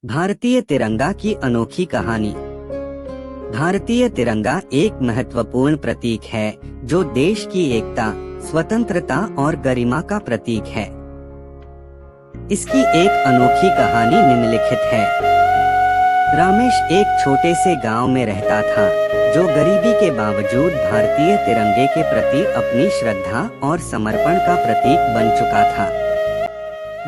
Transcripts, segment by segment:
भारतीय तिरंगा की अनोखी कहानी। भारतीय तिरंगा एक महत्वपूर्ण प्रतीक है जो देश की एकता, स्वतंत्रता और गरिमा का प्रतीक है। इसकी एक अनोखी कहानी निम्नलिखित है। रमेश एक छोटे से गांव में रहता था, जो गरीबी के बावजूद भारतीय तिरंगे के प्रति अपनी श्रद्धा और समर्पण का प्रतीक बन चुका था।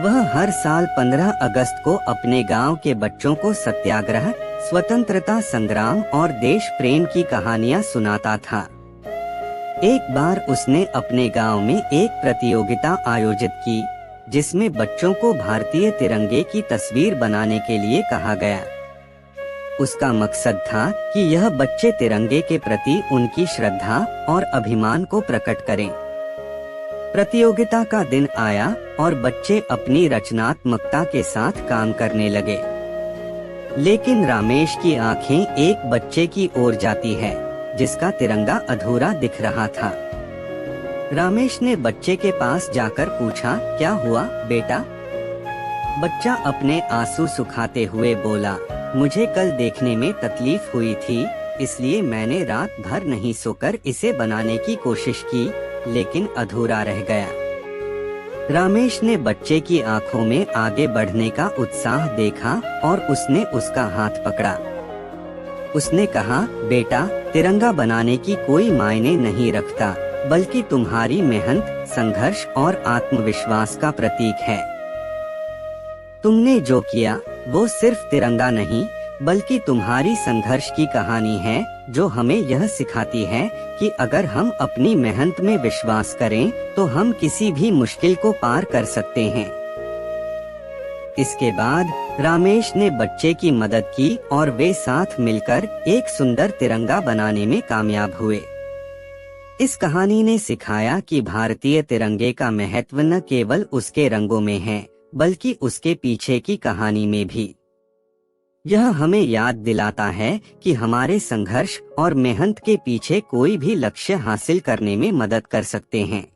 वह हर साल 15 अगस्त को अपने गांव के बच्चों को सत्याग्रह, स्वतंत्रता संग्राम और देश प्रेम की कहानियां सुनाता था। एक बार उसने अपने गांव में एक प्रतियोगिता आयोजित की, जिसमें बच्चों को भारतीय तिरंगे की तस्वीर बनाने के लिए कहा गया। उसका मकसद था कि यह बच्चे तिरंगे के प्रति उनकी श्रद्धा और अभिमान को प्रकट करें। प्रतियोगिता का दिन आया और बच्चे अपनी रचनात्मकता के साथ काम करने लगे। लेकिन रमेश की आंखें एक बच्चे की ओर जाती है, जिसका तिरंगा अधूरा दिख रहा था। रमेश ने बच्चे के पास जाकर पूछा, क्या हुआ बेटा? बच्चा अपने आंसू सुखाते हुए बोला, मुझे कल देखने में तकलीफ हुई थी, इसलिए मैंने रात भर नहीं सोकर इसे बनाने की कोशिश की, लेकिन अधूरा रह गया। रमेश ने बच्चे की आंखों में आगे बढ़ने का उत्साह देखा और उसने उसका हाथ पकड़ा। उसने कहा, बेटा, तिरंगा बनाने की कोई मायने नहीं रखता, बल्कि तुम्हारी मेहनत, संघर्ष और आत्मविश्वास का प्रतीक है। तुमने जो किया वो सिर्फ तिरंगा नहीं, बल्कि तुम्हारी संघर्ष की कहानी है, जो हमें यह सिखाती है कि अगर हम अपनी मेहनत में विश्वास करें तो हम किसी भी मुश्किल को पार कर सकते हैं। इसके बाद रमेश ने बच्चे की मदद की और वे साथ मिलकर एक सुंदर तिरंगा बनाने में कामयाब हुए। इस कहानी ने सिखाया कि भारतीय तिरंगे का महत्व न केवल उसके रंगों में है, बल्कि उसके पीछे की कहानी में भी। यह हमें याद दिलाता है कि हमारे संघर्ष और मेहनत के पीछे कोई भी लक्ष्य हासिल करने में मदद कर सकते हैं।